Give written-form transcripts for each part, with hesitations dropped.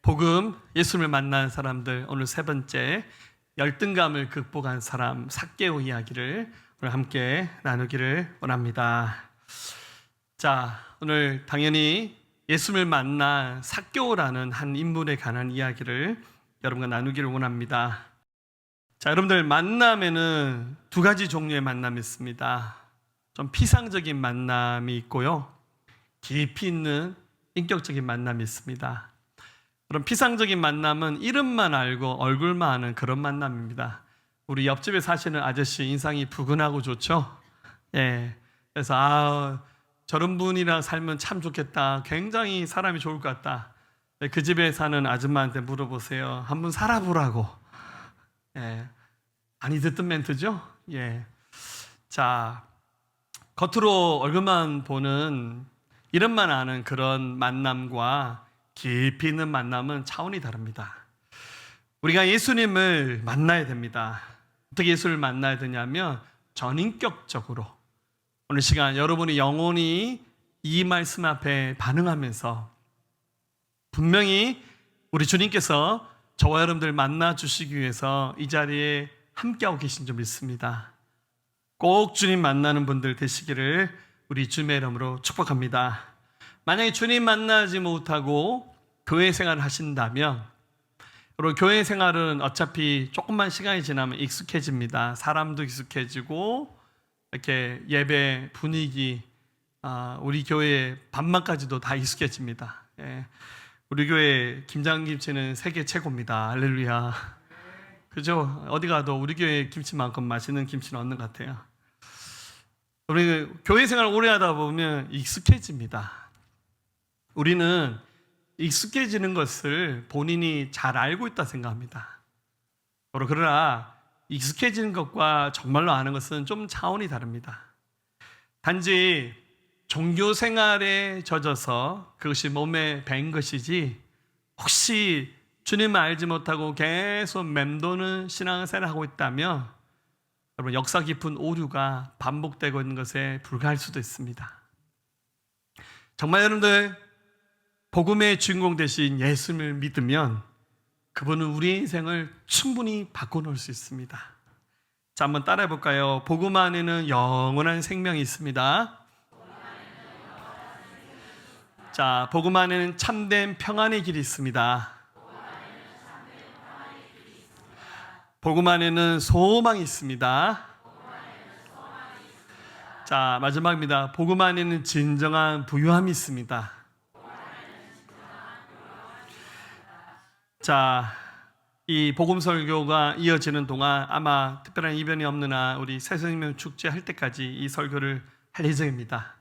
복음, 예수를 만난 사람들, 오늘 세 번째 열등감을 극복한 사람 삭개오 이야기를 오늘 함께 나누기를 원합니다. 자, 오늘 당연히 예수를 만난 삭개오라는 한 인물에 관한 이야기를 여러분과 나누기를 원합니다. 자, 여러분들 만남에는 두 가지 종류의 만남이 있습니다. 좀 피상적인 만남이 있고요, 깊이 있는 인격적인 만남이 있습니다. 그럼 피상적인 만남은 이름만 알고 얼굴만 아는 그런 만남입니다. 우리 옆집에 사시는 아저씨 인상이 부근하고 좋죠? 예. 그래서 저런 분이랑 살면 참 좋겠다. 굉장히 사람이 좋을 것 같다. 그 집에 사는 아줌마한테 물어보세요. 한번 살아보라고. 예. 많이 듣던 멘트죠? 예. 자, 겉으로 얼굴만 보는 이름만 아는 그런 만남과 깊이 있는 만남은 차원이 다릅니다. 우리가 예수님을 만나야 됩니다. 어떻게 예수를 만나야 되냐면 전인격적으로. 오늘 시간 여러분이 영혼이 이 말씀 앞에 반응하면서 분명히 우리 주님께서 저와 여러분들 만나 주시기 위해서 이 자리에 함께하고 계신 줄 믿습니다. 꼭 주님 만나는 분들 되시기를 우리 주님의 이름으로 축복합니다. 만약에 주님 만나지 못하고 교회 생활을 하신다면, 여러분 교회 생활은 어차피 조금만 시간이 지나면 익숙해집니다. 사람도 익숙해지고 이렇게 예배 분위기, 우리 교회 반만까지도 다 익숙해집니다. 예. 우리 교회 김장김치는 세계 최고입니다. 할렐루야. 그죠? 어디 가도 우리 교회 김치만큼 맛있는 김치는 없는 것 같아요. 우리 교회 생활 오래 하다 보면 익숙해집니다. 우리는 익숙해지는 것을 본인이 잘 알고 있다 생각합니다. 그러나 익숙해지는 것과 정말로 아는 것은 좀 차원이 다릅니다. 단지 종교 생활에 젖어서 그것이 몸에 밴 것이지, 혹시 주님을 알지 못하고 계속 맴도는 신앙생활을 하고 있다면 여러분 역사 깊은 오류가 반복되고 있는 것에 불과할 수도 있습니다. 정말 여러분들 복음의 주인공 되신 예수님을 믿으면 그분은 우리의 인생을 충분히 바꿔놓을 수 있습니다. 자, 한번 따라해 볼까요? 복음 안에는 영원한 생명이 있습니다. 자, 복음 안에는 참된 평안의 길이 있습니다. 복음 안에는 소망이 있습니다. 자, 마지막입니다. 복음 안에는 진정한 부유함이 있습니다. 자, 이 복음 설교가 이어지는 동안 아마 특별한 이변이 없는 한 우리 새생명 축제 할 때까지 이 설교를 할 예정입니다.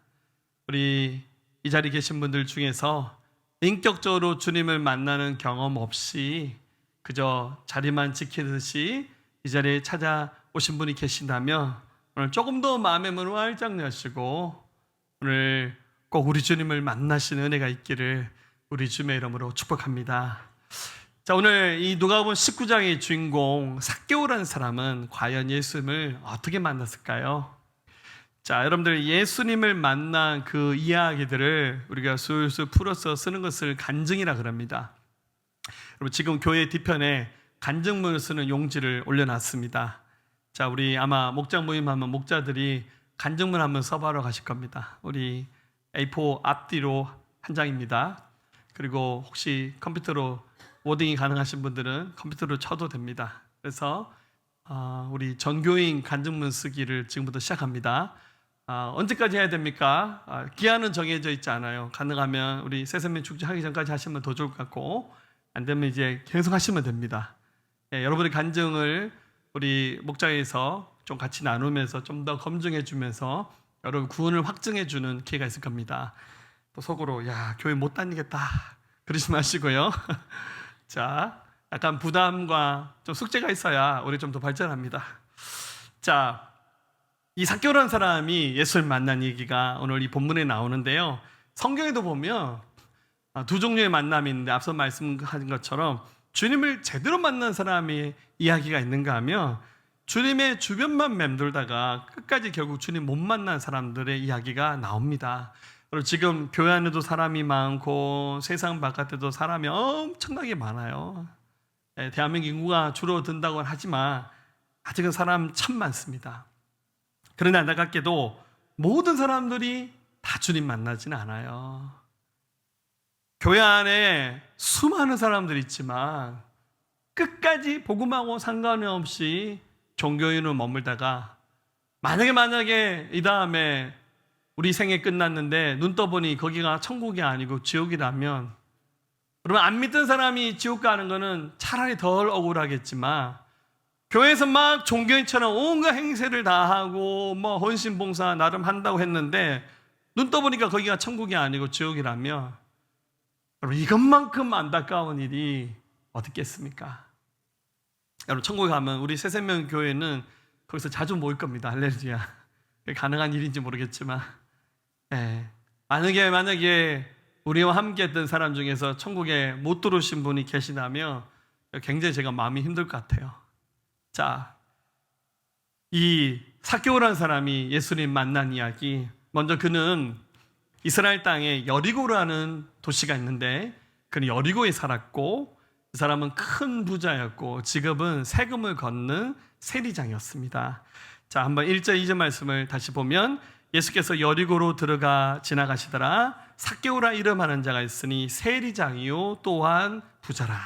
우리 이 자리에 계신 분들 중에서 인격적으로 주님을 만나는 경험 없이 그저 자리만 지키듯이 이 자리에 찾아오신 분이 계신다면 오늘 조금 더 마음의 문을 활짝 여시고 오늘 꼭 우리 주님을 만나시는 은혜가 있기를 우리 주님의 이름으로 축복합니다. 자, 오늘 이 누가복음 19장의 주인공 삭개오라는 사람은 과연 예수님을 어떻게 만났을까요? 자, 여러분들 예수님을 만난 그 이야기들을 우리가 술술 풀어서 쓰는 것을 간증이라 그럽니다. 여러분 지금 교회 뒤편에 간증문을 쓰는 용지를 올려놨습니다. 자, 우리 아마 목장 모임하면 목자들이 간증문 한번 써봐러 가실 겁니다. 우리 A4 앞뒤로 한 장입니다. 그리고 혹시 컴퓨터로 워딩이 가능하신 분들은 컴퓨터로 쳐도 됩니다. 그래서 우리 전교인 간증문 쓰기를 지금부터 시작합니다. 언제까지 해야 됩니까? 기한은 정해져 있지 않아요. 가능하면 우리 새생명 축제 하기 전까지 하시면 더 좋을 것 같고, 안 되면 이제 계속 하시면 됩니다. 예, 여러분의 간증을 우리 목장에서 좀 같이 나누면서 좀 더 검증해 주면서 여러분 구원을 확증해 주는 기회가 있을 겁니다. 또 속으로 야, 교회 못 다니겠다 그러지 마시고요. 자, 약간 부담과 좀 숙제가 있어야 우리 좀 더 발전합니다. 자, 이 삭개오라는 사람이 예수를 만난 얘기가 오늘 이 본문에 나오는데요. 성경에도 보면 두 종류의 만남이 있는데 앞서 말씀하신 것처럼 주님을 제대로 만난 사람의 이야기가 있는가 하면 주님의 주변만 맴돌다가 끝까지 결국 주님 못 만난 사람들의 이야기가 나옵니다. 그리고 지금 교회 안에도 사람이 많고 세상 바깥에도 사람이 엄청나게 많아요. 대한민국 인구가 줄어든다고 하지만 아직은 사람 참 많습니다. 그런데 안타깝게도 모든 사람들이 다 주님 만나지는 않아요. 교회 안에 수많은 사람들이 있지만 끝까지 복음하고 상관없이 종교인으로 머물다가 만약에 이 다음에 우리 생애 끝났는데 눈 떠보니 거기가 천국이 아니고 지옥이라면, 그러면 안 믿던 사람이 지옥 가는 거는 차라리 덜 억울하겠지만, 교회에서 막 종교인처럼 온갖 행세를 다 하고 뭐 헌신봉사 나름 한다고 했는데 눈 떠보니까 거기가 천국이 아니고 지옥이라면, 여러분 이것만큼 안타까운 일이 어디 있겠습니까? 여러분 천국에 가면 우리 새생명 교회는 거기서 자주 모일 겁니다. 할렐루야. 가능한 일인지 모르겠지만, 만약에 우리와 함께 했던 사람 중에서 천국에 못 들어오신 분이 계시다면 굉장히 제가 마음이 힘들 것 같아요. 자, 이 삭개오라는 사람이 예수님 만난 이야기, 먼저 그는 이스라엘 땅에 여리고라는 도시가 있는데 그는 여리고에 살았고, 그 사람은 큰 부자였고 직업은 세금을 걷는 세리장이었습니다. 자, 한번 1절 2절 말씀을 다시 보면, 예수께서 여리고로 들어가 지나가시더라. 삭개오라 이름하는 자가 있으니 세리장이요 또한 부자라.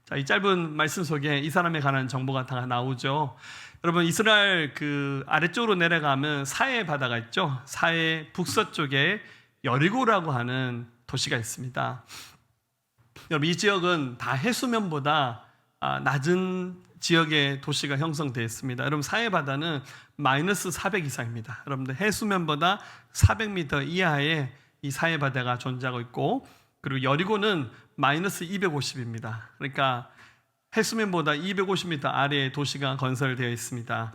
자, 이 짧은 말씀 속에 이 사람에 관한 정보가 다 나오죠. 여러분 이스라엘 그 아래쪽으로 내려가면 사해 바다가 있죠. 사해 북서쪽에 여리고라고 하는 도시가 있습니다. 여러분 이 지역은 다 해수면보다 낮은 지역의 도시가 형성되어 있습니다. 여러분 사해 바다는 마이너스 400 이상입니다. 여러분들 해수면보다 400m 이하의 이 사해 바다가 존재하고 있고, 그리고 여리고는 마이너스 250입니다. 그러니까 해수면보다 250m 아래의 도시가 건설되어 있습니다.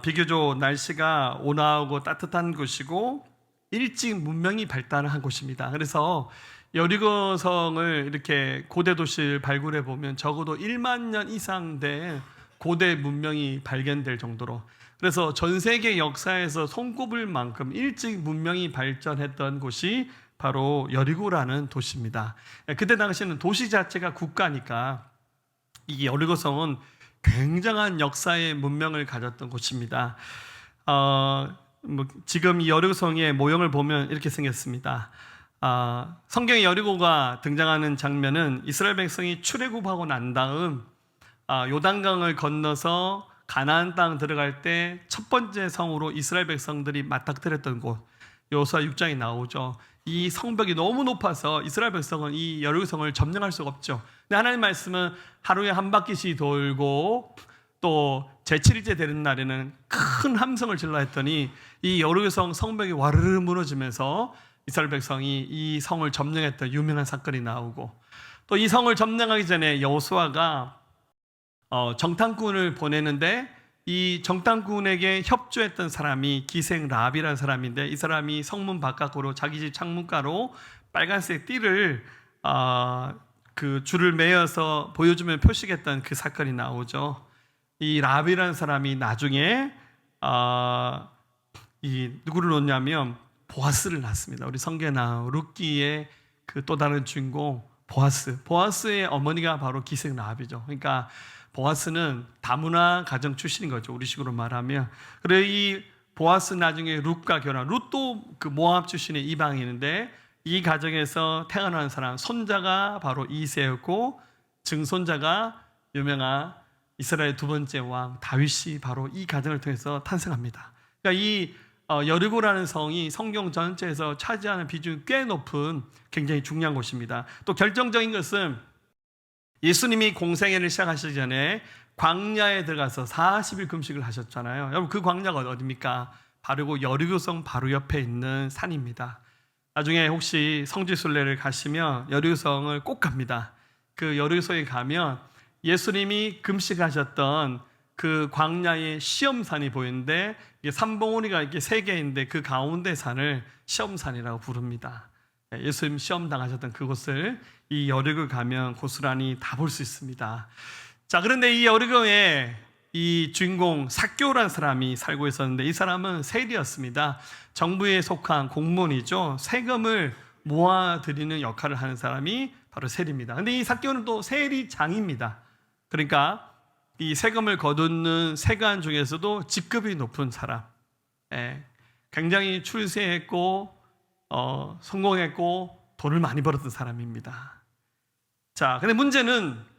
비교적 날씨가 온화하고 따뜻한 곳이고 일찍 문명이 발달한 곳입니다. 그래서 여리고성을 이렇게 고대 도시를 발굴해 보면 적어도 1만 년 이상 된 고대 문명이 발견될 정도로, 그래서 전 세계 역사에서 손꼽을 만큼 일찍 문명이 발전했던 곳이 바로 여리고라는 도시입니다. 그때 당시에는 도시 자체가 국가니까 이 여리고성은 굉장한 역사의 문명을 가졌던 곳입니다. 지금 이 여리고성의 모형을 보면 이렇게 생겼습니다. 성경에 여리고가 등장하는 장면은 이스라엘 백성이 출애굽하고 난 다음 요단강을 건너서 가나안 땅 들어갈 때 첫 번째 성으로 이스라엘 백성들이 맞닥뜨렸던 곳, 여호수아 6장에 나오죠. 이 성벽이 너무 높아서 이스라엘 백성은 이 여리고성을 점령할 수가 없죠. 근데 하나님 말씀은 하루에 한 바퀴씩 돌고 또 제7일째 되는 날에는 큰 함성을 질러 했더니 이 여리고성 성벽이 와르르 무너지면서 이스라엘 백성이 이 성을 점령했던 유명한 사건이 나오고, 또 이 성을 점령하기 전에 여호수아가 정탐꾼을 보내는데 이 정탐꾼에게 협조했던 사람이 기생 라합이라는 사람인데, 이 사람이 성문 바깥으로 자기 집 창문가로 빨간색 띠를 그 줄을 매어서 보여주면 표식했던 그 사건이 나오죠. 이 라합이라는 사람이 나중에 이 누구를 놓냐면 보아스를 낳습니다. 우리 성경에 나온 룻기의 그 또 다른 주인공 보아스의 어머니가 바로 기생 라합이죠. 그러니까 보아스는 다문화 가정 출신인 거죠. 우리식으로 말하면. 그래 이 보아스 나중에 룻과 결혼. 룻도 그 모압 출신의 이방인인데 이 가정에서 태어난 사람 손자가 바로 이새였고 증손자가 유명한 이스라엘 두 번째 왕 다윗이 바로 이 가정을 통해서 탄생합니다. 그러니까 이 여리고라는 성이 성경 전체에서 차지하는 비중이 꽤 높은 굉장히 중요한 곳입니다. 또 결정적인 것은 예수님이 공생애를 시작하시기 전에 광야에 들어가서 40일 금식을 하셨잖아요. 여러분 그 광야가 어디입니까? 바로 여리고성 바로 옆에 있는 산입니다. 나중에 혹시 성지순례를 가시면 여리고성을 꼭 갑니다. 그 여리고성에 가면 예수님이 금식하셨던 그 광야의 시험산이 보이는데 이게 삼봉우리가 이렇게 세 개인데 그 가운데 산을 시험산이라고 부릅니다. 예수님 시험 당하셨던 그곳을 이 여리고 가면 고스란히 다 볼 수 있습니다. 자, 그런데 이 여리고에 이 주인공 삭개오라는 사람이 살고 있었는데 이 사람은 세리였습니다. 정부에 속한 공무원이죠. 세금을 모아드리는 역할을 하는 사람이 바로 세리입니다. 근데 이 삭개오는 또 세리장입니다. 그러니까 이 세금을 거두는 세관 중에서도 직급이 높은 사람, 굉장히 출세했고 성공했고 돈을 많이 벌었던 사람입니다. 자, 근데 문제는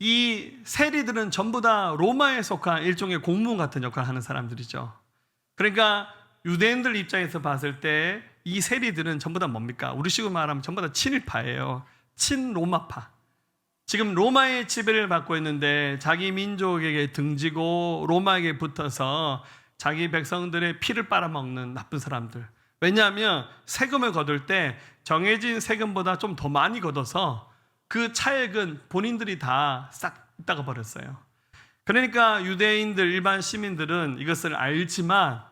이 세리들은 전부 다 로마에 속한 일종의 공무원 같은 역할을 하는 사람들이죠. 그러니까 유대인들 입장에서 봤을 때 이 세리들은 전부 다 뭡니까? 우리식으로 말하면 전부 다 친일파예요. 친로마파. 지금 로마의 지배를 받고 있는데 자기 민족에게 등지고 로마에게 붙어서 자기 백성들의 피를 빨아먹는 나쁜 사람들. 왜냐하면 세금을 거둘 때 정해진 세금보다 좀 더 많이 걷어서 그 차액은 본인들이 다 싹 닦아 버렸어요. 그러니까 유대인들, 일반 시민들은 이것을 알지만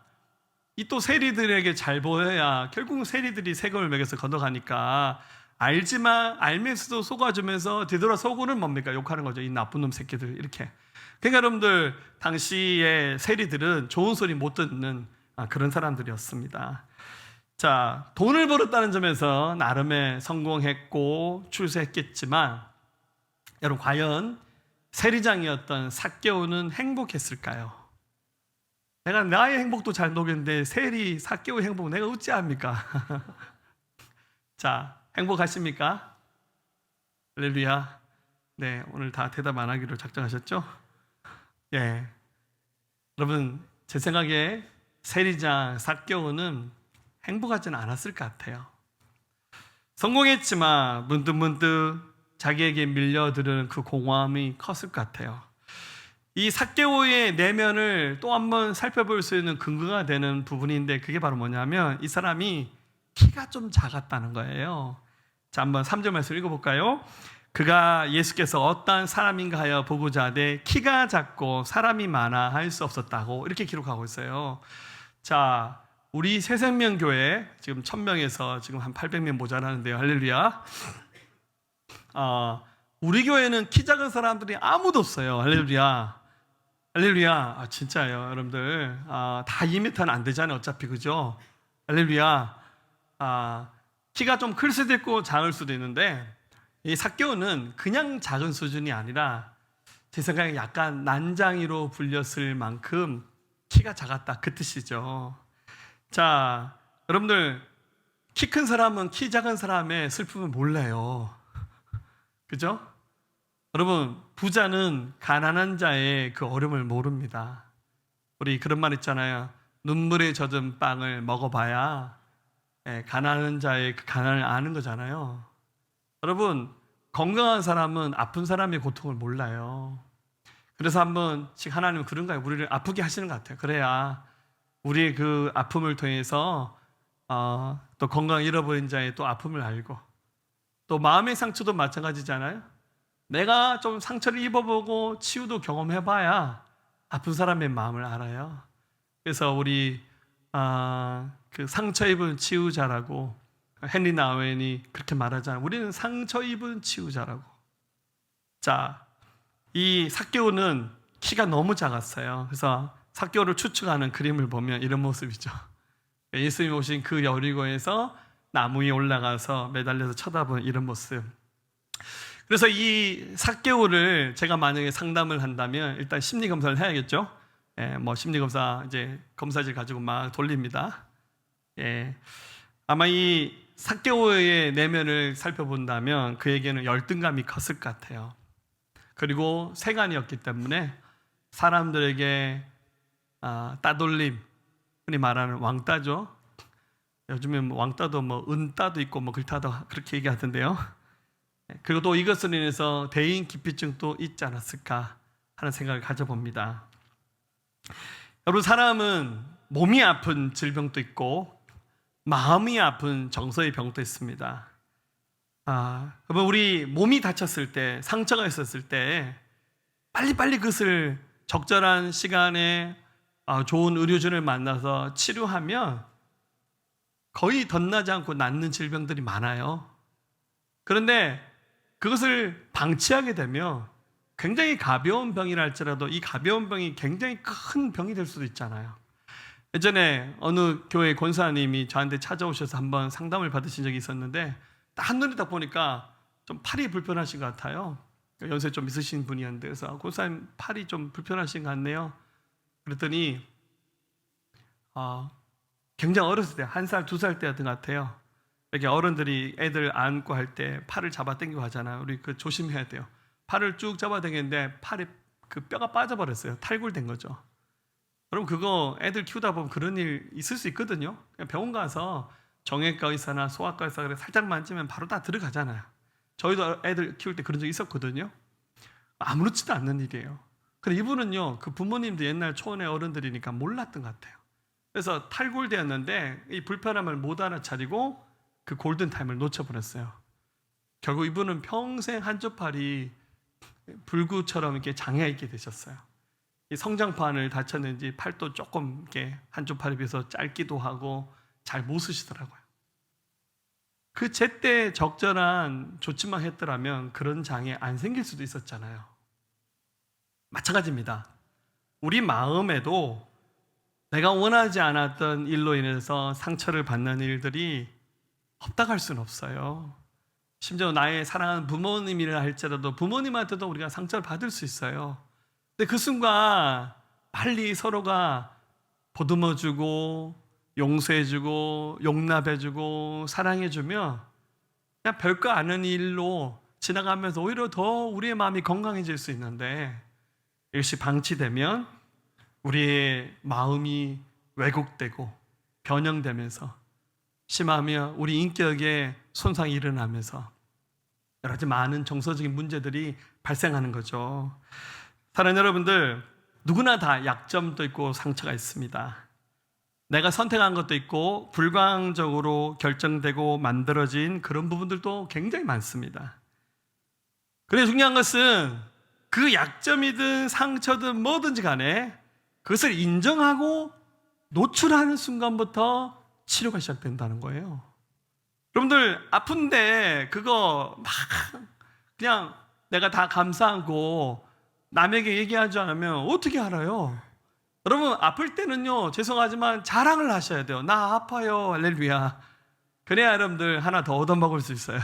이 또 세리들에게 잘 보여야 결국 세리들이 세금을 매겨서 걷어가니까 알지만 알면서도 속아주면서 되돌아서고는 뭡니까? 욕하는 거죠. 이 나쁜 놈 새끼들 이렇게. 그러니까 여러분들 당시의 세리들은 좋은 소리 못 듣는 그런 사람들이었습니다. 자, 돈을 벌었다는 점에서 나름의 성공했고 출세했겠지만 여러분 과연 세리장이었던 삭개오는 행복했을까요? 내가 나의 행복도 잘 모르겠는데 세리 삭개오의 행복 내가 어찌합니까? 자, 행복하십니까? 할렐루야. 네, 오늘 다 대답 안 하기로 작정하셨죠? 예. 여러분, 제 생각에 세리장 삭개오는 행복하지는 않았을 것 같아요. 성공했지만 문득문득 자기에게 밀려드는 그 공허함이 컸을 것 같아요. 이 삭개오의 내면을 또 한번 살펴볼 수 있는 근거가 되는 부분인데 그게 바로 뭐냐면 이 사람이 키가 좀 작았다는 거예요. 자, 한번 3절 말씀 읽어볼까요? 그가 예수께서 어떠한 사람인가 하여 보고자 하되 키가 작고 사람이 많아 할 수 없었다고 이렇게 기록하고 있어요. 자, 우리 새생명교회 지금 1000명에서 지금 한 800명 모자라는데요. 할렐루야. 우리 교회는 키 작은 사람들이 아무도 없어요. 할렐루야. 할렐루야. 진짜예요, 여러분들. 다 2m는 안 되잖아요, 어차피. 그죠? 할렐루야. 키가 좀 클 수도 있고 작을 수도 있는데 이 삭개오는 그냥 작은 수준이 아니라 제 생각에 약간 난장이로 불렸을 만큼 키가 작았다 그 뜻이죠. 자, 여러분들 키 큰 사람은 키 작은 사람의 슬픔을 몰라요. 그죠? 여러분 부자는 가난한 자의 그 어려움을 모릅니다. 우리 그런 말 있잖아요. 눈물에 젖은 빵을 먹어봐야 가난한 자의 그 가난을 아는 거잖아요. 여러분 건강한 사람은 아픈 사람의 고통을 몰라요. 그래서 한 번씩 하나님은 그런가요? 우리를 아프게 하시는 것 같아요. 그래야 우리의 그 아픔을 통해서 또 건강 잃어버린 자의 또 아픔을 알고 또 마음의 상처도 마찬가지잖아요. 내가 좀 상처를 입어보고 치유도 경험해봐야 아픈 사람의 마음을 알아요. 그래서 우리 그 상처 입은 치유자라고 헨리 나우엔이 그렇게 말하잖아요. 우리는 상처 입은 치유자라고. 자, 이 삭개오는 키가 너무 작았어요. 그래서 삭개오를 추측하는 그림을 보면 이런 모습이죠. 예수님이 오신 그 여리고에서 나무 위에 올라가서 매달려서 쳐다보는 이런 모습. 그래서 이 삭개오를 제가 만약에 상담을 한다면 일단 심리 검사를 해야겠죠. 뭐 심리 검사 이제 검사지 가지고 막 돌립니다. 아마 이 삭개오의 내면을 살펴본다면 그에게는 열등감이 컸을 것 같아요. 그리고 세간이었기 때문에 사람들에게 따돌림, 흔히 말하는 왕따죠. 요즘에 왕따도 뭐 은따도 있고 뭐 글따도 그렇게 얘기하던데요. 그리고 또 이것으로 인해서 대인 기피증도 있지 않았을까 하는 생각을 가져봅니다. 여러분 사람은 몸이 아픈 질병도 있고 마음이 아픈 정서의 병도 있습니다. 여러분 우리 몸이 다쳤을 때 상처가 있었을 때 빨리빨리 그것을 적절한 시간에 좋은 의료진을 만나서 치료하면 거의 덧나지 않고 낫는 질병들이 많아요. 그런데 그것을 방치하게 되면 굉장히 가벼운 병이라 할지라도 이 가벼운 병이 굉장히 큰 병이 될 수도 있잖아요. 예전에 어느 교회 권사님이 저한테 찾아오셔서 한번 상담을 받으신 적이 있었는데 한눈에 딱 보니까 좀 팔이 불편하신 것 같아요. 연세 좀 있으신 분이었는데 그래서 권사님 팔이 좀 불편하신 것 같네요. 그랬더니 굉장히 어렸을 때 1살, 2살 때였던 것 같아요. 이렇게 어른들이 애들 안고 할 때 팔을 잡아 당기고 하잖아요. 우리 그 조심해야 돼요. 팔을 쭉 잡아 당겼는데 팔에 그 뼈가 빠져버렸어요. 탈골된 거죠. 그럼 그거 애들 키우다 보면 그런 일 있을 수 있거든요. 그냥 병원 가서 정형외과 의사나 소아과 의사가 살짝 만지면 바로 다 들어가잖아요. 저희도 애들 키울 때 그런 적 있었거든요. 아무렇지도 않는 일이에요. 근데 이분은요, 그 부모님도 옛날 초원의 어른들이니까 몰랐던 것 같아요. 그래서 탈골되었는데 이 불편함을 못 알아차리고 그 골든타임을 놓쳐버렸어요. 결국 이분은 평생 한쪽 팔이 불구처럼 이렇게 장애 있게 되셨어요. 이 성장판을 다쳤는지 팔도 조금 이렇게 한쪽 팔에 비해서 짧기도 하고 잘 못 쓰시더라고요. 그 제때 적절한 조치만 했더라면 그런 장애 안 생길 수도 있었잖아요. 마찬가지입니다. 우리 마음에도 내가 원하지 않았던 일로 인해서 상처를 받는 일들이 없다고 할 수는 없어요. 심지어 나의 사랑하는 부모님이라 할지라도 부모님한테도 우리가 상처를 받을 수 있어요. 근데 그 순간 빨리 서로가 보듬어주고 용서해주고 용납해주고 사랑해주면 그냥 별거 아닌 일로 지나가면서 오히려 더 우리의 마음이 건강해질 수 있는데 이것이 방치되면 우리의 마음이 왜곡되고 변형되면서 심하면 우리 인격에 손상이 일어나면서 여러 가지 많은 정서적인 문제들이 발생하는 거죠. 사랑하는 여러분들, 누구나 다 약점도 있고 상처가 있습니다. 내가 선택한 것도 있고 불광적으로 결정되고 만들어진 그런 부분들도 굉장히 많습니다. 그런데 중요한 것은 그 약점이든 상처든 뭐든지 간에 그것을 인정하고 노출하는 순간부터 치료가 시작된다는 거예요. 여러분들 아픈데 그거 막 그냥 내가 다 감사하고 남에게 얘기하지 않으면 어떻게 알아요? 여러분 아플 때는요, 죄송하지만 자랑을 하셔야 돼요. 나 아파요, 할렐루야. 그래야 여러분들 하나 더 얻어먹을 수 있어요.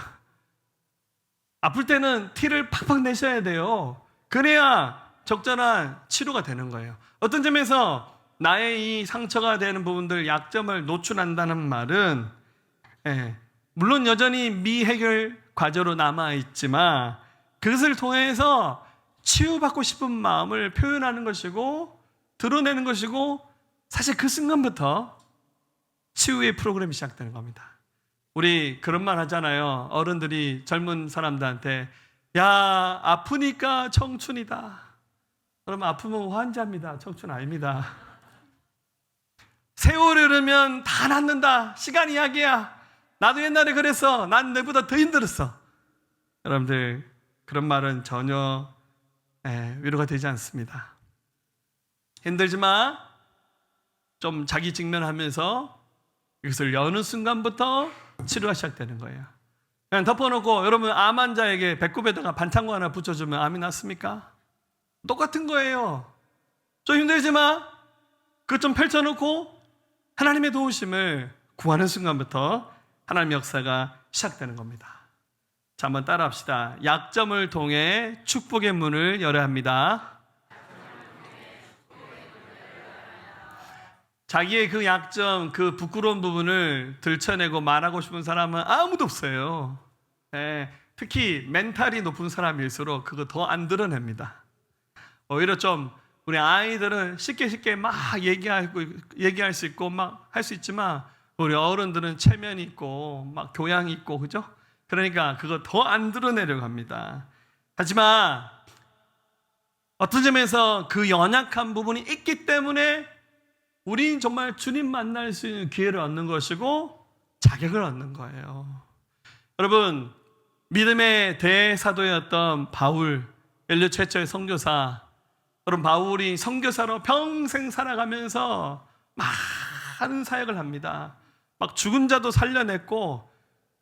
아플 때는 티를 팍팍 내셔야 돼요. 그래야 적절한 치료가 되는 거예요. 어떤 점에서 나의 이 상처가 되는 부분들, 약점을 노출한다는 말은 물론 여전히 미해결 과제로 남아있지만 그것을 통해서 치유받고 싶은 마음을 표현하는 것이고 드러내는 것이고, 사실 그 순간부터 치유의 프로그램이 시작되는 겁니다. 우리 그런 말 하잖아요. 어른들이 젊은 사람들한테 야, 아프니까 청춘이다. 그러면 아프면 환자입니다. 청춘 아닙니다. 세월이 흐르면 다 낫는다. 시간 이야기야. 나도 옛날에 그랬어. 난 너보다 더 힘들었어. 여러분들 그런 말은 전혀 위로가 되지 않습니다. 힘들지만 좀 자기 직면하면서 이것을 여는 순간부터 치료가 시작되는 거예요. 그냥 덮어놓고 여러분 암 환자에게 배꼽에다가 반창고 하나 붙여주면 암이 낫습니까? 똑같은 거예요. 좀 힘들지만 그것 좀 펼쳐놓고 하나님의 도우심을 구하는 순간부터 하나님의 역사가 시작되는 겁니다. 자, 한번 따라합시다. 약점을 통해 축복의 문을 열어야 합니다. 자기의 그 약점, 그 부끄러운 부분을 들춰내고 말하고 싶은 사람은 아무도 없어요. 특히 멘탈이 높은 사람일수록 그거 더 안 드러냅니다. 오히려 좀 우리 아이들은 쉽게 막 얘기할 수 있고 막 할 수 있지만 우리 어른들은 체면이 있고 막 교양이 있고, 그죠? 그러니까 그거 더 안 드러내려고 합니다. 하지만 어떤 점에서 그 연약한 부분이 있기 때문에 우린 정말 주님 만날 수 있는 기회를 얻는 것이고 자격을 얻는 거예요. 여러분, 믿음의 대사도였던 바울, 인류 최초의 선교사. 여러분, 바울이 선교사로 평생 살아가면서 많은 사역을 합니다. 막 죽은 자도 살려냈고,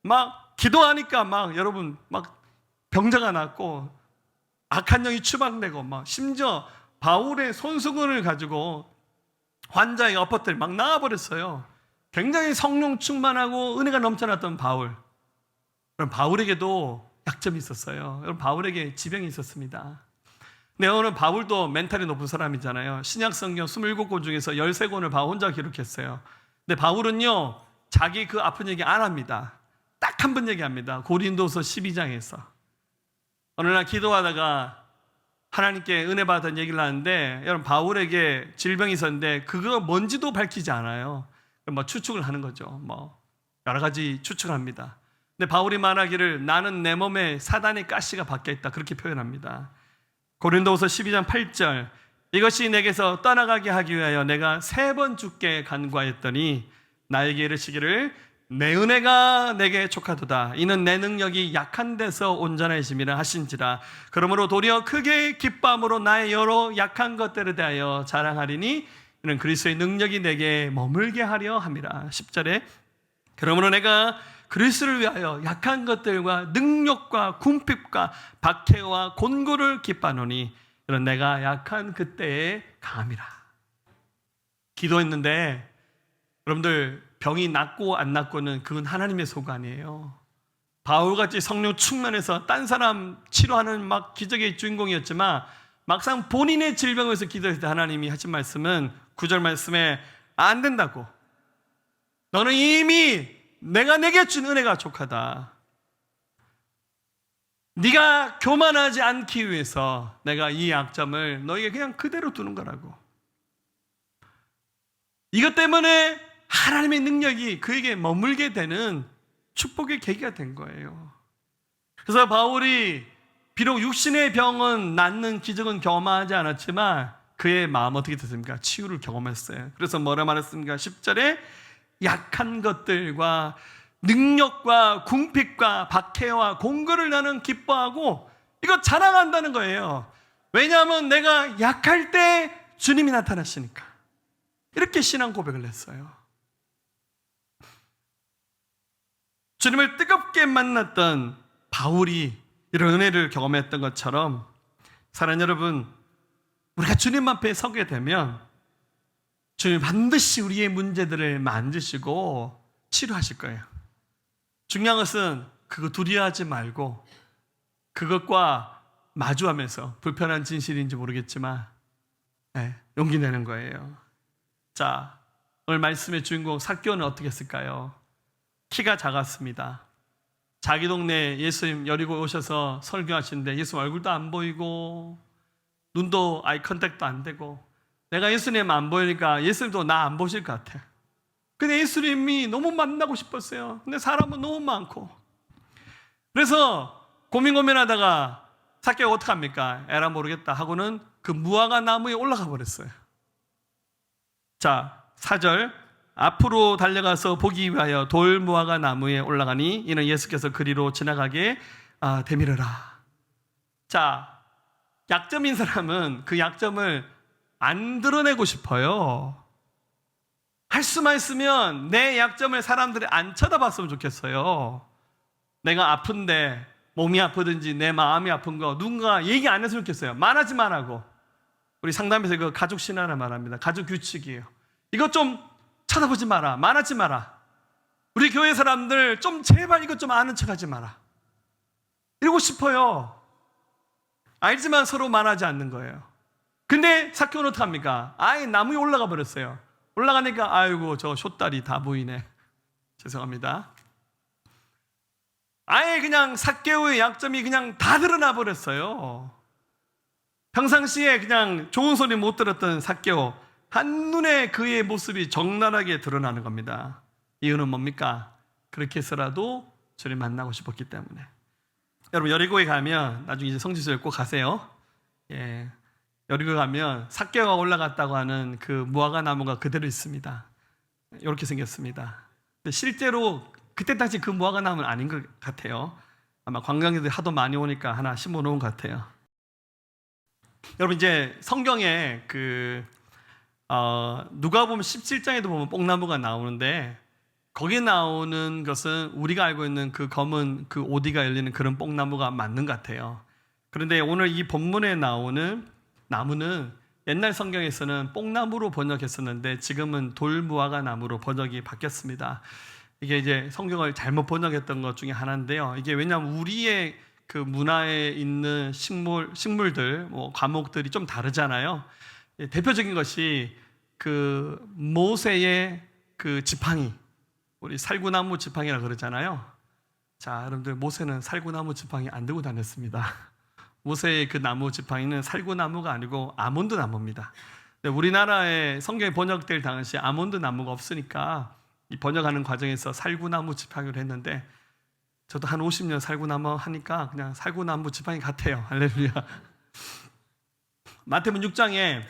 막 기도하니까 막 여러분 막 병자가 낫고 악한 영이 추방되고 심지어 바울의 손수건을 가지고 환자의 엎어뜨려 막 나와버렸어요. 굉장히 성령 충만하고 은혜가 넘쳐났던 바울. 그럼 바울에게도 약점이 있었어요. 여러분, 바울에게 지병이 있었습니다. 근데 오늘 바울도 멘탈이 높은 사람이잖아요. 신약 성경 27권 중에서 13권을 바울 혼자 기록했어요. 근데 바울은요, 자기 그 아픈 얘기 안 합니다. 딱 한 번 얘기합니다. 고린도서 12장에서. 어느 날 기도하다가 하나님께 은혜 받은 얘기를 하는데, 여러분, 바울에게 질병이 있었는데 그거 뭔지도 밝히지 않아요. 추측을 하는 거죠. 여러 가지 추측을 합니다. 근데 바울이 말하기를 나는 내 몸에 사단의 가시가 박혀 있다, 그렇게 표현합니다. 고린도후서 12장 8절, 이것이 내게서 떠나가게 하기 위하여 내가 3번 주께 간구하였더니 나에게 이르시기를 내 은혜가 내게 족하도다. 이는 내 능력이 약한 데서 온전해짐이라 하신지라. 그러므로 도리어 크게 기뻐함으로 나의 여러 약한 것들에 대하여 자랑하리니 이는 그리스도의 능력이 내게 머물게 하려 함이라. 10절에 그러므로 내가 그리스도를 위하여 약한 것들과 능력과 궁핍과 박해와 곤고를 기뻐하노니 이런 내가 약한 그때에 강함이라. 기도했는데 여러분들, 병이 낫고 안 낫고는 그건 하나님의 소관이에요. 바울같이 성령 충만해서 딴 사람 치료하는 막 기적의 주인공이었지만 막상 본인의 질병을 위해서 기도했을 때 하나님이 하신 말씀은 9절 말씀에 안 된다고. 너는 이미 내가 내게 준 은혜가 족하다. 네가 교만하지 않기 위해서 내가 이 약점을 너에게 그냥 그대로 두는 거라고. 이것 때문에 하나님의 능력이 그에게 머물게 되는 축복의 계기가 된 거예요. 그래서 바울이 비록 육신의 병은 낫는 기적은 경험하지 않았지만 그의 마음 어떻게 됐습니까? 치유를 경험했어요. 그래서 뭐라 말했습니까? 10절에 약한 것들과 능력과 궁핍과 박해와 공고를 나는 기뻐하고, 이거 자랑한다는 거예요. 왜냐하면 내가 약할 때 주님이 나타나시니까. 이렇게 신앙 고백을 했어요. 주님을 뜨겁게 만났던 바울이 이런 은혜를 경험했던 것처럼 사랑하는 여러분, 우리가 주님 앞에 서게 되면 주님 반드시 우리의 문제들을 만지시고 치료하실 거예요. 중요한 것은 그거 두려워하지 말고 그것과 마주하면서, 불편한 진실인지 모르겠지만 용기 내는 거예요. 자, 오늘 말씀의 주인공 삭개오는 어떻게 했을까요? 키가 작았습니다. 자기 동네 예수님 여리고 오셔서 설교하시는데 예수님 얼굴도 안 보이고 눈도 아이 컨택도 안 되고, 내가 예수님 안 보이니까 예수님도 나 안 보실 것 같아. 근데 예수님이 너무 만나고 싶었어요. 근데 사람은 너무 많고. 그래서 고민하다가 삭개오 어떡합니까? 에라 모르겠다 하고는 그 무화과 나무에 올라가 버렸어요. 자, 4절, 앞으로 달려가서 보기 위하여 돌 무화과 나무에 올라가니 이는 예수께서 그리로 지나가게 되밀어라. 자, 약점인 사람은 그 약점을 안 드러내고 싶어요. 할 수만 있으면 내 약점을 사람들이 안 쳐다봤으면 좋겠어요. 내가 아픈데, 몸이 아프든지 내 마음이 아픈 거 누군가 얘기 안 했으면 좋겠어요. 말하지 말라고. 우리 상담에서 이거 가족 신화를 말합니다. 가족 규칙이에요. 이것 좀 쳐다보지 마라. 말하지 마라. 우리 교회 사람들 좀 제발 이것 좀 아는 척하지 마라. 이러고 싶어요. 알지만 서로 말하지 않는 거예요. 근데 삭개오는 어떡합니까? 아예 나무에 올라가 버렸어요. 올라가니까 아이고 저 숏다리 다 보이네. 죄송합니다. 아예 그냥 삭개오의 약점이 그냥 다 드러나 버렸어요. 평상시에 그냥 좋은 소리 못 들었던 삭개오, 한눈에 그의 모습이 적나라하게 드러나는 겁니다. 이유는 뭡니까? 그렇게 해서라도 주님 만나고 싶었기 때문에. 여러분, 여리고에 가면 나중에 이제 성지순례 꼭 가세요. 여리고 가면 삭개오가 올라갔다고 하는 그 무화과 나무가 그대로 있습니다. 이렇게 생겼습니다. 근데 실제로 그때 당시 그 무화과 나무는 아닌 것 같아요. 아마 관광객들이 하도 많이 오니까 하나 심어 놓은 것 같아요. 여러분, 이제 성경에 누가복음 17장에도 보면 뽕나무가 나오는데, 거기 나오는 것은 우리가 알고 있는 그 검은 그 오디가 열리는 그런 뽕나무가 맞는 것 같아요. 그런데 오늘 이 본문에 나오는 나무는 옛날 성경에서는 뽕나무로 번역했었는데 지금은 돌무화과 나무로 번역이 바뀌었습니다. 이게 이제 성경을 잘못 번역했던 것 중에 하나인데요. 이게 왜냐하면 우리의 그 문화에 있는 식물들, 과목들이 좀 다르잖아요. 대표적인 것이 그 모세의 그 지팡이, 우리 살구나무 지팡이라 그러잖아요. 자, 여러분들, 모세는 살구나무 지팡이 안 들고 다녔습니다. 모세의 그 나무 지팡이는 살구나무가 아니고 아몬드 나무입니다. 우리나라에 성경이 번역될 당시 아몬드 나무가 없으니까 이 번역하는 과정에서 살구나무 지팡이를 했는데, 저도 한 50년 살구나무 하니까 그냥 살구나무 지팡이 같아요. 할렐루야. 마태복음 6장에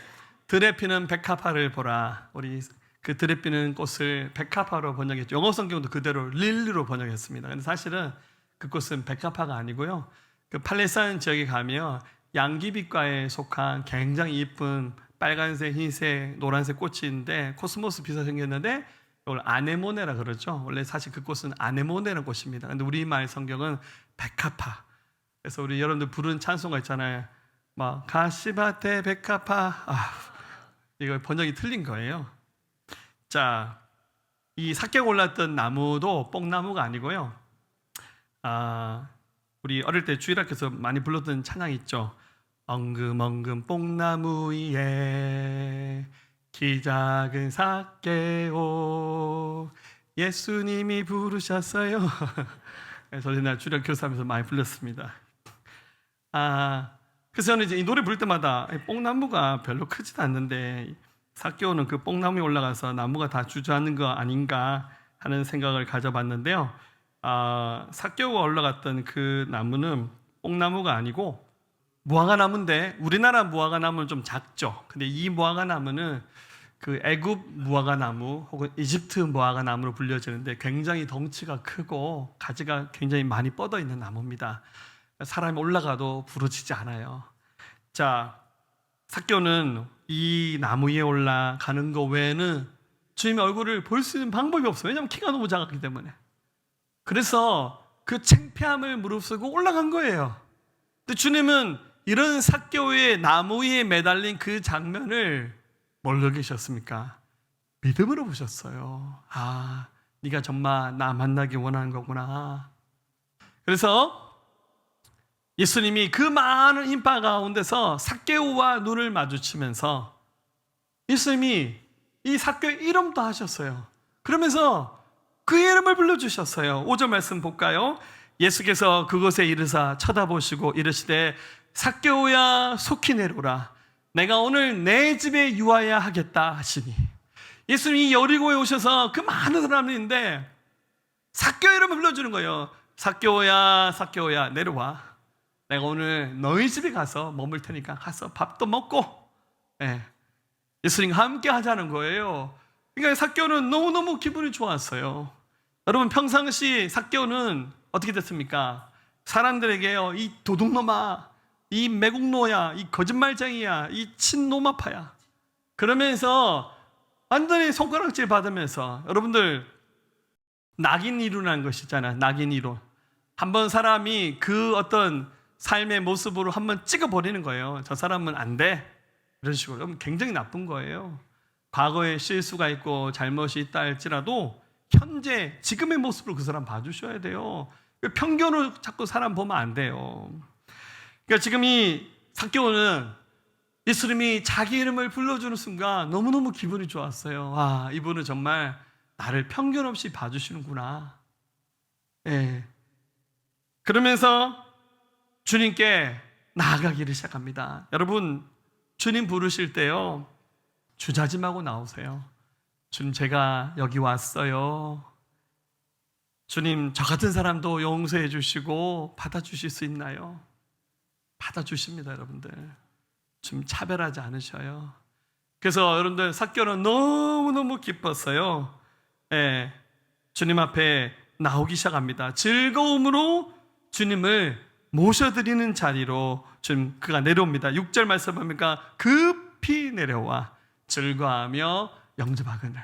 들에 피는 백합화를 보라. 우리 그 들에 피는 꽃을 백합화로 번역했죠. 영어 성경도 그대로 릴리로 번역했습니다. 근데 사실은 그 꽃은 백합화가 아니고요. 그 팔레스타인 지역에 가면 양귀비과에 속한 굉장히 이쁜 빨간색, 흰색, 노란색 꽃이 있는데 코스모스 비슷하게 생겼는데 이걸 아네모네라 그러죠. 원래 사실 그 꽃은 아네모네라는 꽃입니다. 근데 우리말 성경은 백합화. 그래서 우리 여러분들 부르는 찬송가 있잖아요. 막 가시밭에 백합화. 이거 번역이 틀린 거예요. 자, 이 삭개가 올랐던 나무도 뽕나무가 아니고요. 우리 어릴 때 주일학교에서 많이 불렀던 찬양 있죠. 엉금엉금 뽕나무 위에 키 작은 삭개오 예수님이 부르셨어요. 그래서 저는 주일학교 교사하면서 많이 불렀습니다. 그래서 저는 이제 이 노래 부를 때마다 뽕나무가 별로 크지도 않는데 삭개오는 그 뽕나무에 올라가서 나무가 다 주저앉는 거 아닌가 하는 생각을 가져봤는데요. 삭개오가 올라갔던 그 나무는 뽕나무가 아니고 무화과 나무인데, 우리나라 무화과 나무는 좀 작죠. 근데 이 무화과 나무는 그 애굽 무화과 나무 혹은 이집트 무화과 나무로 불려지는데 굉장히 덩치가 크고 가지가 굉장히 많이 뻗어 있는 나무입니다. 사람이 올라가도 부러지지 않아요. 자, 삭개오는 이 나무 위에 올라가는 거 외에는 주님의 얼굴을 볼 수 있는 방법이 없어요. 왜냐하면 키가 너무 작았기 때문에. 그래서 그 창피함을 무릅쓰고 올라간 거예요. 근데 주님은 이런 삭개오의 나무 위에 매달린 그 장면을 뭘로 계셨습니까? 믿음으로 보셨어요. 네가 정말 나 만나기 원하는 거구나. 그래서 예수님이 그 많은 인파 가운데서 삭개오와 눈을 마주치면서 예수님이 이 삭개오의 이름도 하셨어요. 그러면서 그 이름을 불러주셨어요. 5절 말씀 볼까요? 예수께서 그곳에 이르사 쳐다보시고 이르시되 삭개오야 속히 내려오라. 내가 오늘 내 집에 유하야 하겠다 하시니, 예수님이 여리고에 오셔서 그 많은 사람들인데 삭개오 이름을 불러주는 거예요. 삭개오야 삭개오야 내려와. 내가 오늘 너희 집에 가서 머물 테니까 가서 밥도 먹고 예수님과 함께 하자는 거예요. 그러니까 삭개오는 너무너무 기분이 좋았어요. 여러분, 평상시 삭개오는 어떻게 됐습니까? 사람들에게요, 이 도둑놈아, 이 매국노야, 이 거짓말쟁이야, 이 친노마파야, 그러면서 완전히 손가락질 받으면서, 여러분들 낙인 이론이라는 것이 있잖아요. 낙인 이론. 한번 사람이 그 어떤 삶의 모습으로 한번 찍어버리는 거예요. 저 사람은 안 돼, 이런 식으로. 그럼 굉장히 나쁜 거예요. 과거에 실수가 있고 잘못이 있다 할지라도 현재 지금의 모습으로 그 사람 봐주셔야 돼요. 편견으로 자꾸 사람 보면 안 돼요. 그러니까 지금 이 삭개오는 예수님이 자기 이름을 불러주는 순간 너무너무 기분이 좋았어요. 이분은 정말 나를 편견 없이 봐주시는구나. 그러면서 주님께 나아가기를 시작합니다. 여러분, 주님 부르실 때요, 주저하지 말고 나오세요. 주님, 제가 여기 왔어요. 주님, 저 같은 사람도 용서해 주시고 받아주실 수 있나요? 받아주십니다, 여러분들. 주님 차별하지 않으셔요. 그래서 여러분들, 삭개오는 너무너무 기뻤어요. 주님 앞에 나오기 시작합니다. 즐거움으로 주님을 모셔드리는 자리로 지금 그가 내려옵니다. 6절 말씀 보니까 급히 내려와 즐거워하며 영접하거늘.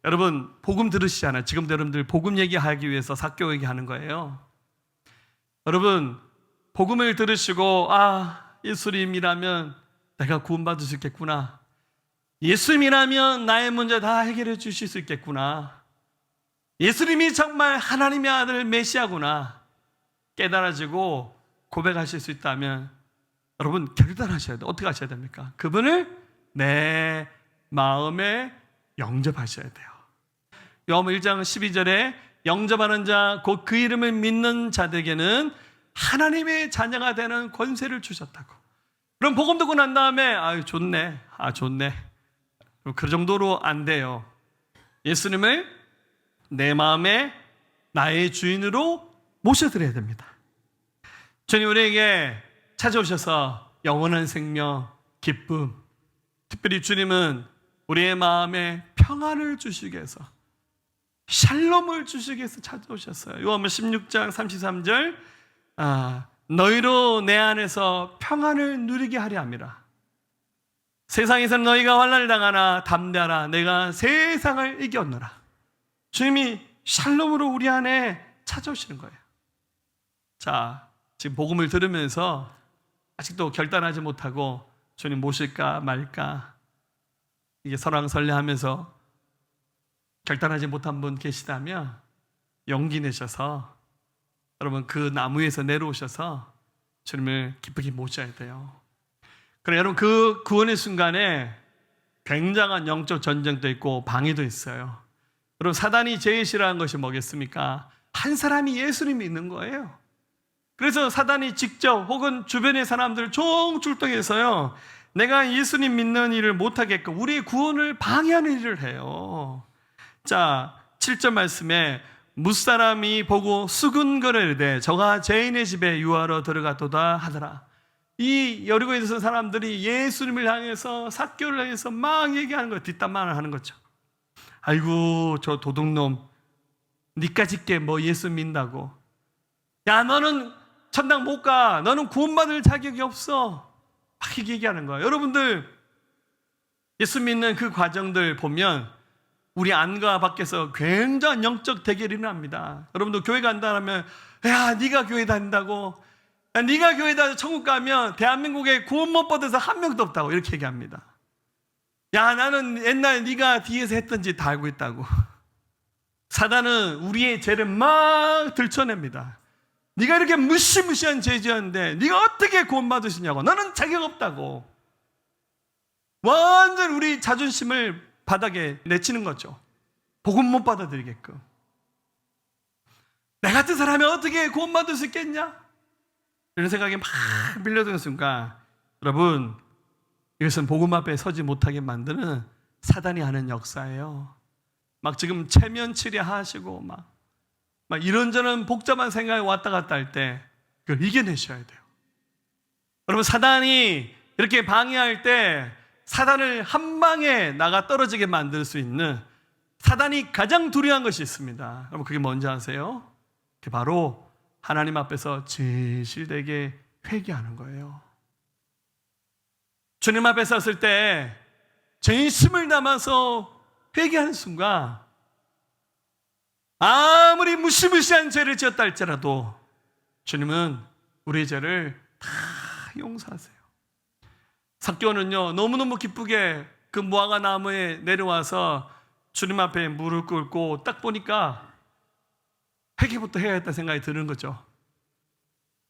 여러분, 복음 들으시잖아요. 지금 여러분들 복음 얘기하기 위해서 삭개오 얘기하는 거예요. 여러분, 복음을 들으시고 예수님이라면 내가 구원받을 수 있겠구나, 예수님이라면 나의 문제 다 해결해 주실 수 있겠구나, 예수님이 정말 하나님의 아들 메시아구나 깨달아지고 고백하실 수 있다면 여러분 결단하셔야 돼요. 어떻게 하셔야 됩니까? 그분을 내 마음에 영접하셔야 돼요. 요한복음 1장 12절에 영접하는 자 곧 그 이름을 믿는 자들에게는 하나님의 자녀가 되는 권세를 주셨다고. 그럼 복음 듣고 난 다음에 좋네, 좋네, 그 정도로 안 돼요. 예수님을 내 마음에 나의 주인으로 모셔드려야 됩니다. 주님 우리에게 찾아오셔서 영원한 생명, 기쁨, 특별히 주님은 우리의 마음에 평안을 주시기 위해서, 샬롬을 주시기 위해서 찾아오셨어요. 요한복음 16장 33절 너희로 내 안에서 평안을 누리게 하려 함이라. 세상에서 너희가 환난을 당하나 담대하라, 내가 세상을 이겼노라. 주님이 샬롬으로 우리 안에 찾아오시는 거예요. 자, 지금 복음을 들으면서 아직도 결단하지 못하고 주님 모실까 말까 이게 설왕설래하면서 결단하지 못한 분 계시다면 용기 내셔서 여러분 그 나무 위에서 내려오셔서 주님을 기쁘게 모셔야 돼요. 그래 여러분 그 구원의 순간에 굉장한 영적 전쟁도 있고 방해도 있어요. 여러분 사단이 제일 싫어하는 것이 뭐겠습니까? 한 사람이 예수를 믿는 거예요. 그래서 사단이 직접 혹은 주변의 사람들을 총출동해서요, 내가 예수님 믿는 일을 못하게끔 우리의 구원을 방해하는 일을 해요. 자, 7절 말씀에 무사람이 보고 수근거리되 저가 죄인의 집에 유하러 들어갔도다 하더라. 이 여리고에 있는 사람들이 예수님을 향해서 삭개오를 향해서 막 얘기하는 거예요. 뒷담화를 하는 거죠. 아이고 저 도둑놈, 니까짓 게 뭐 예수 믿는다고, 야 너는 천당 못 가, 너는 구원받을 자격이 없어, 막 얘기하는 거예요. 여러분들 예수 믿는 그 과정들 보면 우리 안과 밖에서 굉장한 영적 대결이 일어납니다. 여러분도 교회 간다 하면 야 네가 교회 다닌다고, 야, 네가 교회 다녀서 천국 가면 대한민국에 구원 못 받아서 한 명도 없다고 이렇게 얘기합니다. 야 나는 옛날에 네가 뒤에서 했던 짓 다 알고 있다고. 사단은 우리의 죄를 막 들춰냅니다. 네가 이렇게 무시무시한 죄 지었는데 네가 어떻게 구원받으시냐고, 너는 자격 없다고. 완전 우리 자존심을 바닥에 내치는 거죠. 복음 못 받아들이게끔. 내 같은 사람이 어떻게 구원받을 수 있겠냐, 이런 생각이 막 밀려드는 순간 여러분 이것은 복음 앞에 서지 못하게 만드는 사단이 하는 역사예요. 막 지금 체면치레 하시고 막 이런저런 복잡한 생각이 왔다 갔다 할 때 그걸 이겨내셔야 돼요. 여러분 사단이 이렇게 방해할 때 사단을 한 방에 나가 떨어지게 만들 수 있는, 사단이 가장 두려워한 것이 있습니다. 여러분 그게 뭔지 아세요? 그게 바로 하나님 앞에서 진실되게 회개하는 거예요. 주님 앞에 섰을 때 진심을 담아서 회개하는 순간 아무리 무시무시한 죄를 지었다 할지라도 주님은 우리의 죄를 다 용서하세요. 삭개오는요 너무너무 기쁘게 그 무화과 나무에 내려와서 주님 앞에 무릎 꿇고 딱 보니까 회개부터 해야겠다 생각이 드는 거죠.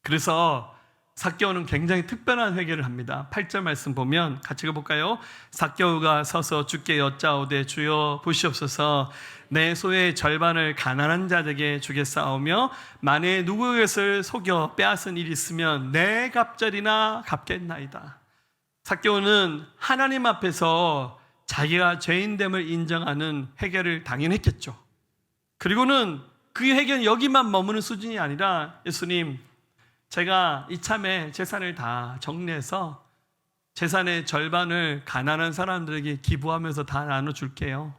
그래서 삭개오는 굉장히 특별한 회개를 합니다. 8절 말씀 보면 같이 읽어볼까요? 삭개오가 서서 주께 여짜오되 주여 보시옵소서, 내 소의 절반을 가난한 자에게 주겠사오며 만에 누구의 것을 속여 빼앗은 일이 있으면 내 갑절이나 갚겠나이다. 삭개오는 하나님 앞에서 자기가 죄인됨을 인정하는 회개를 당연했겠죠. 그리고는 그 회개는 여기만 머무는 수준이 아니라, 예수님 제가 이참에 재산을 다 정리해서 재산의 절반을 가난한 사람들에게 기부하면서 다 나눠줄게요.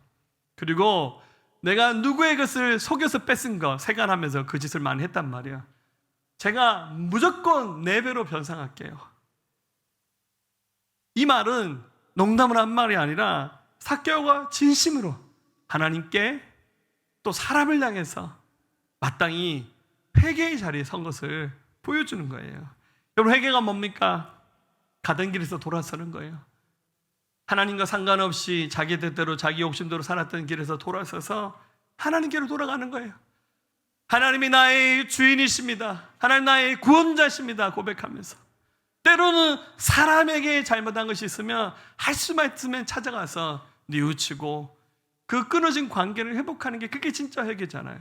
그리고 내가 누구의 것을 속여서 뺏은 거 세간하면서 그 짓을 많이 했단 말이야, 제가 무조건 4배로 변상할게요. 이 말은 농담을 한 말이 아니라 삭개오가 진심으로 하나님께 또 사람을 향해서 마땅히 회개의 자리에 선 것을 보여주는 거예요. 여러분, 회개가 뭡니까? 가던 길에서 돌아서는 거예요. 하나님과 상관없이 자기 뜻대로 자기 욕심대로 살았던 길에서 돌아서서 하나님께로 돌아가는 거예요. 하나님이 나의 주인이십니다. 하나님 나의 구원자십니다. 고백하면서 때로는 사람에게 잘못한 것이 있으면 할 수만 있으면 찾아가서 뉘우치고 그 끊어진 관계를 회복하는 게 그게 진짜 회개잖아요.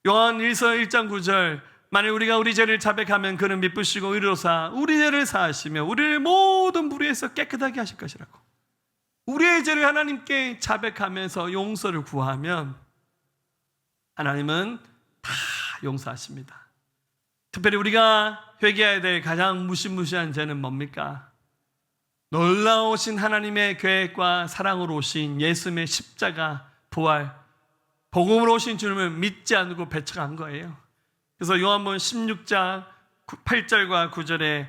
요한 1서 1장 9절, 만일 우리가 우리 죄를 자백하면 그는 미쁘시고 의로사 우리 죄를 사하시며 우리를 모든 불의에서 깨끗하게 하실 것이라고. 우리의 죄를 하나님께 자백하면서 용서를 구하면 하나님은 다 용서하십니다. 특별히 우리가 회개해야 될 가장 무시무시한 죄는 뭡니까? 놀라우신 하나님의 계획과 사랑으로 오신 예수님의 십자가, 부활, 복음으로 오신 주님을 믿지 않고 배척한 거예요. 그래서 요한복음 16장 8절과 9절에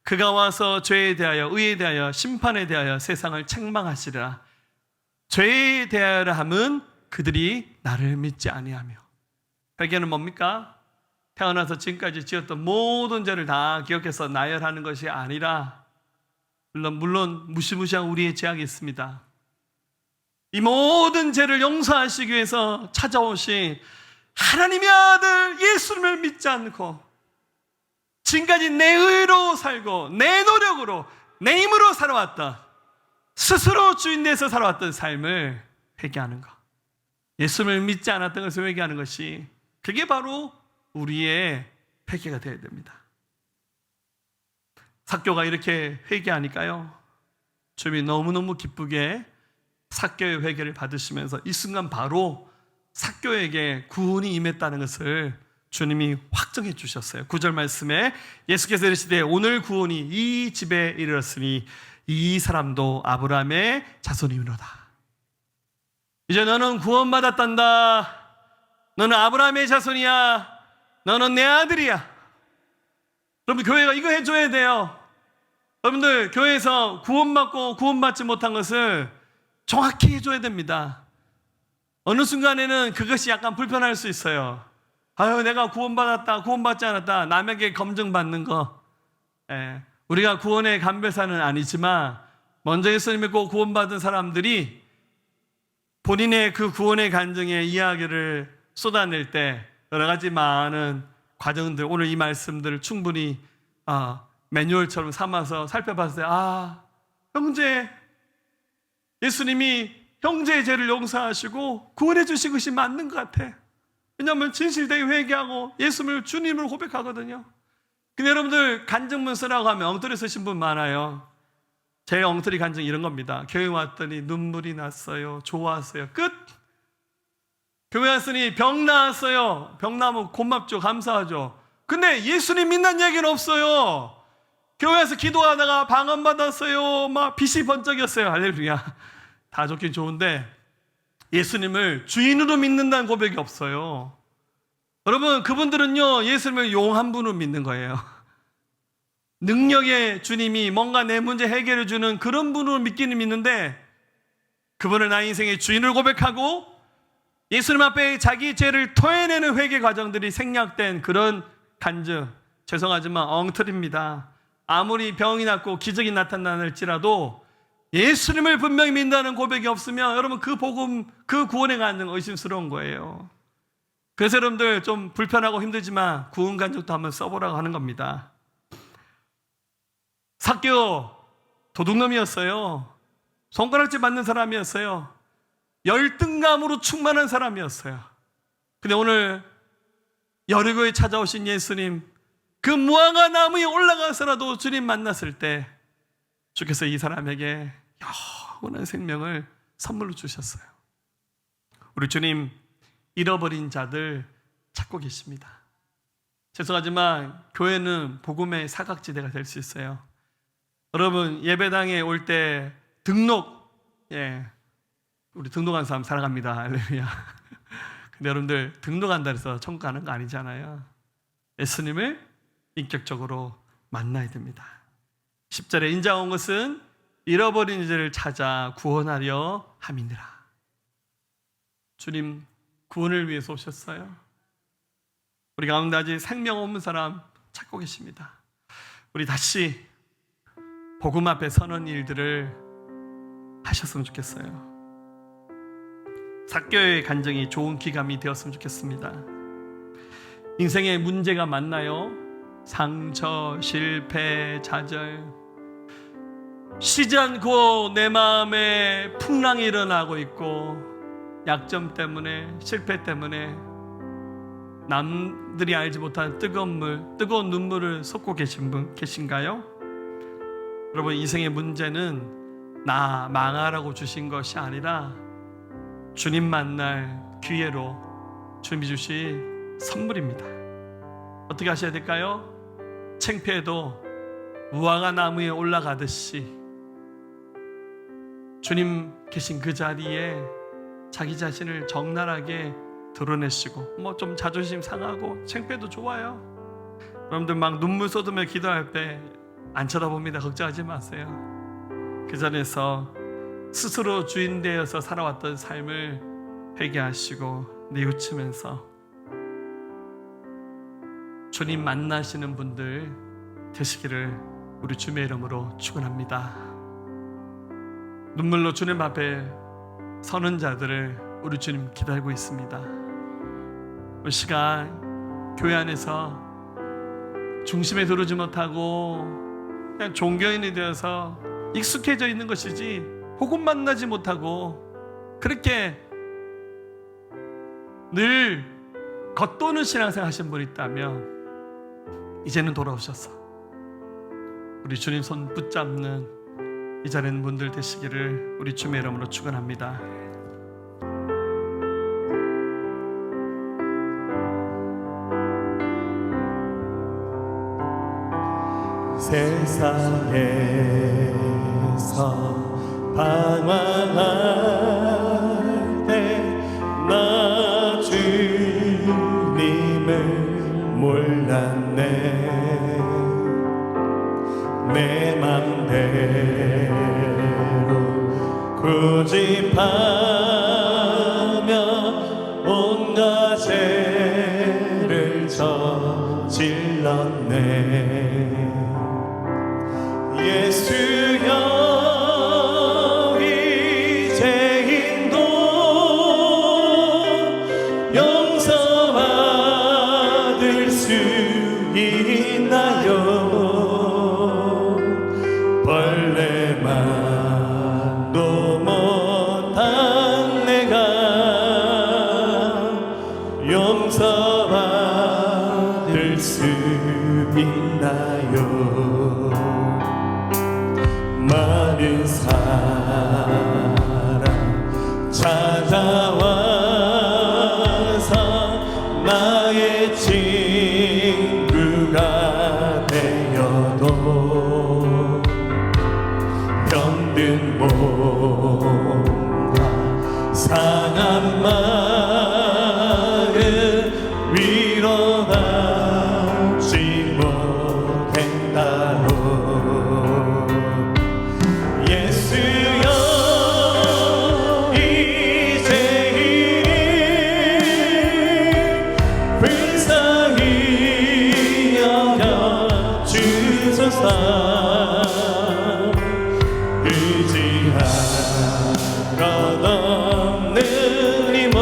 그가 와서 죄에 대하여 의에 대하여 심판에 대하여 세상을 책망하시리라. 죄에 대하여 함은 그들이 나를 믿지 아니하며. 회개는 뭡니까? 태어나서 지금까지 지었던 모든 죄를 다 기억해서 나열하는 것이 아니라, 물론 무시무시한 우리의 죄악이 있습니다. 이 모든 죄를 용서하시기 위해서 찾아오신 하나님의 아들 예수님을 믿지 않고 지금까지 내 의로 살고 내 노력으로 내 힘으로 살아왔다, 스스로 주인 돼서 살아왔던 삶을 회개하는 것, 예수님을 믿지 않았던 것을 회개하는 것이, 그게 바로 우리의 회개가 되어야 됩니다. 삭개오가 이렇게 회개하니까요, 주님이 너무너무 기쁘게 삭개오의 회개를 받으시면서 이 순간 바로 삭개오에게 구원이 임했다는 것을 주님이 확정해 주셨어요. 9절 말씀에 예수께서 이르시되 오늘 구원이 이 집에 이르렀으니 이 사람도 아브라함의 자손이로다. 이제 너는 구원받았단다. 너는 아브라함의 자손이야. 너는 내 아들이야. 여러분, 교회가 이거 해줘야 돼요. 여러분들, 교회에서 구원받고 구원받지 못한 것을 정확히 해줘야 됩니다. 어느 순간에는 그것이 약간 불편할 수 있어요. 아유, 내가 구원받았다, 구원받지 않았다, 남에게 검증받는 거. 우리가 구원의 감별사는 아니지만 먼저 예수님 믿고 구원받은 사람들이 본인의 그 구원의 간증의 이야기를 쏟아낼 때 여러 가지 많은 과정들, 오늘 이 말씀들을 충분히 매뉴얼처럼 삼아서 살펴봤을 때, 형제, 예수님이 형제의 죄를 용서하시고 구원해 주신 것이 맞는 것 같아. 왜냐하면 진실되게 회개하고 예수님을 주님으로 고백하거든요. 근데 여러분들, 간증문 쓰라고 하면 엉터리 쓰신 분 많아요. 제 엉터리 간증 이런 겁니다. 교회 왔더니 눈물이 났어요. 좋았어요. 끝. 교회 왔으니 병 나았어요. 병 나면 고맙죠. 감사하죠. 근데 예수님 믿는 얘기는 없어요. 교회 와서 기도하다가 방언 받았어요. 막 빛이 번쩍였어요. 할렐루야. 다 좋긴 좋은데 예수님을 주인으로 믿는다는 고백이 없어요. 여러분, 그분들은요, 예수님을 용 한 분으로 믿는 거예요. 능력의 주님이 뭔가 내 문제 해결해 주는 그런 분으로 믿기는 믿는데, 그분을 나의 인생의 주인을 고백하고 예수님 앞에 자기 죄를 토해내는 회개 과정들이 생략된 그런 간증, 죄송하지만 엉터리입니다. 아무리 병이 낫고 기적이 나타날지라도 예수님을 분명히 믿는다는 고백이 없으면 여러분, 그 복음, 그 구원의 간증 의심스러운 거예요. 그래서 여러분들, 좀 불편하고 힘들지만 구원 간증도 한번 써보라고 하는 겁니다. 삭개오 도둑놈이었어요. 손가락질 맞는 사람이었어요. 열등감으로 충만한 사람이었어요. 근데 오늘 여리고에 찾아오신 예수님, 그 무화과 나무에 올라가서라도 주님 만났을 때 주께서 이 사람에게 영원한 생명을 선물로 주셨어요. 우리 주님, 잃어버린 자들 찾고 계십니다. 죄송하지만 교회는 복음의 사각지대가 될 수 있어요. 여러분, 예배당에 올 때 등록, 우리 등록한 사람 사랑합니다. 할렐루야. 근데 여러분들, 등록한다 해서 천국 가는 거 아니잖아요. 예수님을 인격적으로 만나야 됩니다. 10절에 인자가 온 것은 잃어버린 이들을 찾아 구원하려 함이니라. 주님, 구원을 위해서 오셨어요. 우리 가운데 아직 생명 없는 사람 찾고 계십니다. 우리 다시 복음 앞에 서는 일들을 하셨으면 좋겠어요. 삭개오의 간증이 좋은 기감이 되었으면 좋겠습니다. 인생에 문제가 많나요? 상처, 실패, 좌절. 쉬지 않고 내 마음에 풍랑이 일어나고 있고, 약점 때문에, 실패 때문에 남들이 알지 못한 뜨거운 눈물을 쏟고 계신 분 계신가요? 여러분, 인생의 문제는 나 망하라고 주신 것이 아니라 주님 만날 기회로 주님이 주신 선물입니다. 어떻게 하셔야 될까요? 창피해도 무화과 나무에 올라가듯이 주님 계신 그 자리에 자기 자신을 적나라하게 드러내시고, 뭐 좀 자존심 상하고 창피해도 좋아요. 여러분들 막 눈물 쏟으며 기도할 때 안 쳐다봅니다. 걱정하지 마세요. 그 자리에서 스스로 주인 되어서 살아왔던 삶을 회개하시고 뉘우치면서 주님 만나시는 분들 되시기를 우리 주님의 이름으로 축원합니다. 눈물로 주님 앞에 서는 자들을 우리 주님 기다리고 있습니다. 이 시간 교회 안에서 중심에 들어오지 못하고 그냥 종교인이 되어서 익숙해져 있는 것이지 복음 만나지 못하고 그렇게 늘 겉도는 신앙생활 하신 분이 있다면 이제는 돌아오셔서 우리 주님 손 붙잡는 이 자리에 있는 분들 되시기를 우리 주님의 이름으로 축원합니다. 세상에서 방황할 때 나 주님을 몰랐네. 내 맘대로 고집하며 온갖 죄를 저질렀네. 예수여 이제인도 용서받을 수 있나요? 벌레만도 못한 내가 용서받을 수 있나요? 많은 사람 찾아와서 나의 친구가 되어도 병든 몸과 상한 마음 위로하지 못했다고. 의지하러 없는 이 몸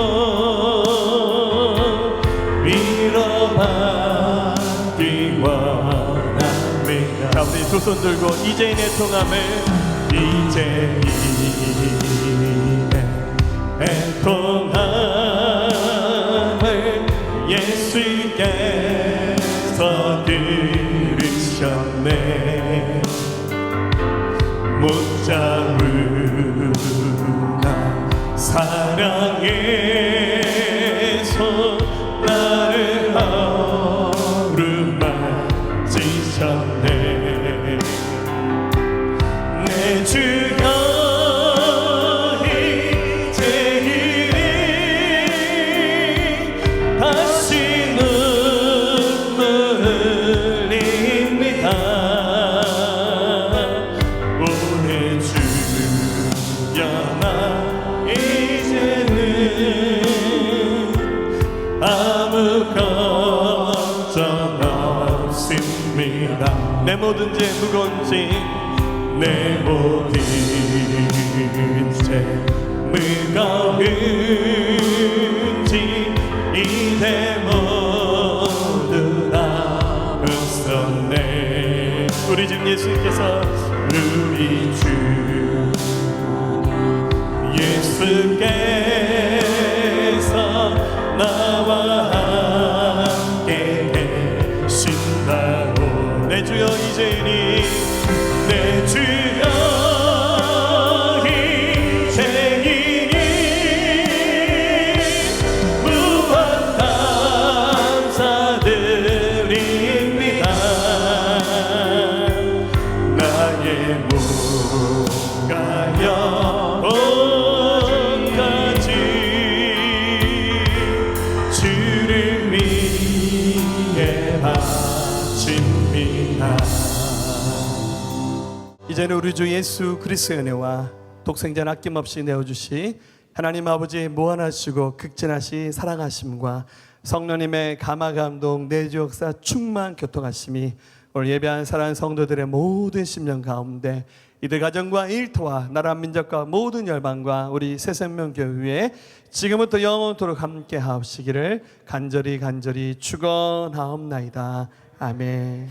위로받기 원합니다. 자, 우리 두 손 들고 이재인의 통함을, 이재인의 통함을 예수께서 들으셨네. 못잡으나 사랑해서 나를 어루만지셨네. 내 주여 이제는 다시 눈물 흘립니다. 오래 주여 나 이제는 모든 죄 무거운 짐내 모든 죄 무거운 짐 이제 모두 다 벗었네. 우리 주 예수께서 우리 주 예수께서 나와 함께 계신다고. 내 주여 이제니 내 주여 이제니 무한 감사드립니다. 나의 몸과 영혼까지 주를 위해 바칩니다. 이제는 우리 주 예수 그리스도의 은혜와 독생자는 아낌없이 내어주시 하나님 아버지의 무한하시고 극진하시 사랑하심과 성령님의 감화감동 내주 역사 충만 교통하심이 오늘 예배한 사랑하는 성도들의 모든 심령 가운데 이들 가정과 일터와 나라 민족과 모든 열방과 우리 새생명교회에 지금부터 영원토록 함께 하옵시기를 간절히 축원하옵나이다. 아멘.